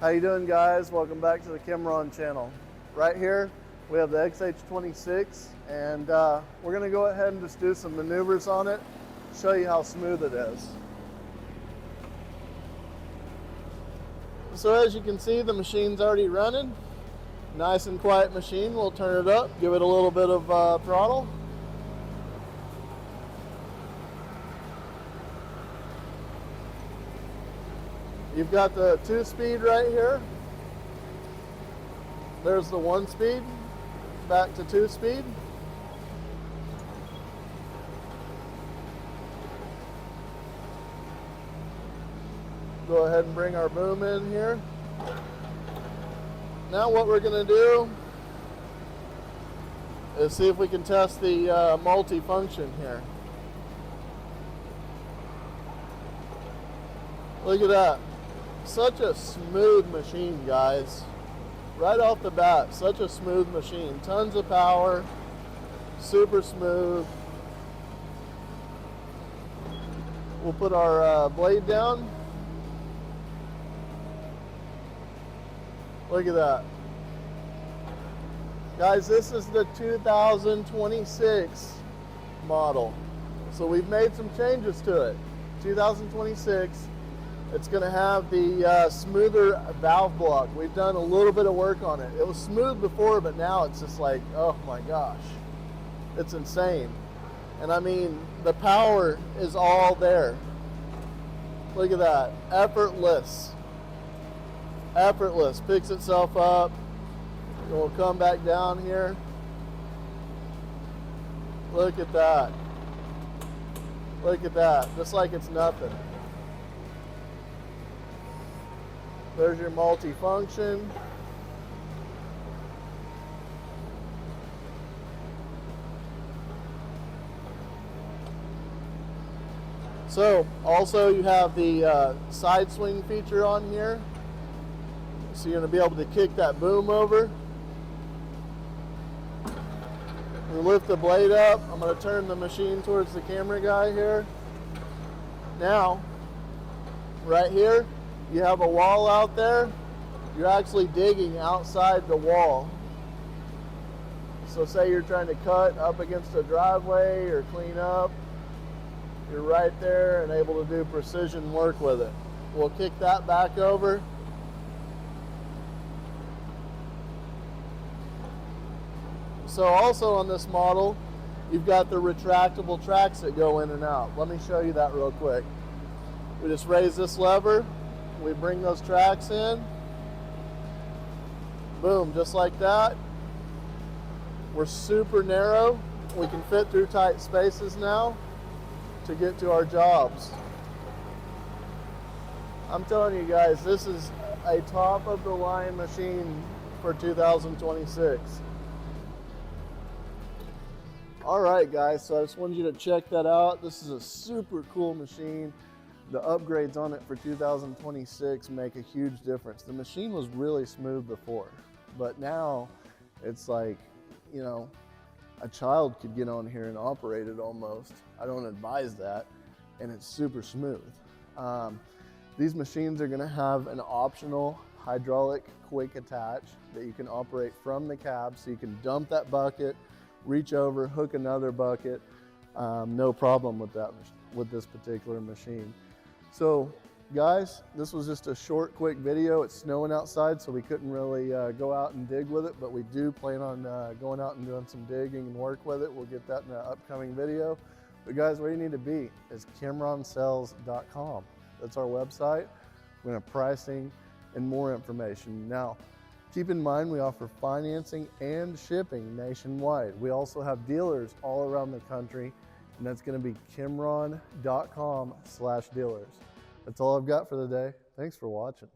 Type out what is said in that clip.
How you doing, guys? Welcome back to the KYMRON channel. Right here we have the XH26, and we're going to go ahead and just do some maneuvers on it, show you how smooth it is. So as you can see, the machine's already running. Nice and quiet machine. We'll turn it up, give it a little bit of throttle. You've got the 2-speed right here. There's the 1-speed, back to 2-speed. Go ahead and bring our boom in here. Now what we're going to do is see if we can test the multi-function here. Look at that. Such a smooth machine, guys. Right off the bat, such a smooth machine. Tons of power, super smooth. We'll put our blade down. Look at that. Guys, this is the 2026 model. So we've made some changes to it. 2026. It's going to have the smoother valve block. We've done a little bit of work on it. It was smooth before, but now it's just like, oh my gosh, it's insane. And I mean, the power is all there. Look at that, effortless. Effortless, picks itself up. We'll come back down here. Look at that. Look at that, just like it's nothing. There's your multi-function. So also you have the side swing feature on here. So you're going to be able to kick that boom over. We lift the blade up. I'm going to turn the machine towards the camera guy here. Now, right here, you have a wall out there. You're actually digging outside the wall. So say you're trying to cut up against a driveway or clean up, you're right there and able to do precision work with it. We'll kick that back over. So also on this model, you've got the retractable tracks that go in and out. Let me show you that real quick. We just raise this lever. We bring those tracks in, boom, just like that. We're super narrow. We can fit through tight spaces now to get to our jobs. I'm telling you guys, this is a top of the line machine for 2026. All right, guys, so I just wanted you to check that out. This is a super cool machine. The upgrades on it for 2026 make a huge difference. The machine was really smooth before, but now it's like, you know, a child could get on here and operate it almost. I don't advise that, and it's super smooth. These machines are gonna have an optional hydraulic quick attach that you can operate from the cab, so you can dump that bucket, reach over, hook another bucket, no problem with that, with this particular machine. So guys, this was just a short, quick video. It's snowing outside, so we couldn't really go out and dig with it, but we do plan on going out and doing some digging and work with it. We'll get that in an upcoming video. But guys, where you need to be is KYMRONsales.com. That's our website. We have pricing and more information. Now, keep in mind, we offer financing and shipping nationwide. We also have dealers all around the country, and that's going to be KYMRON.com/dealers. That's all I've got for the day. Thanks for watching.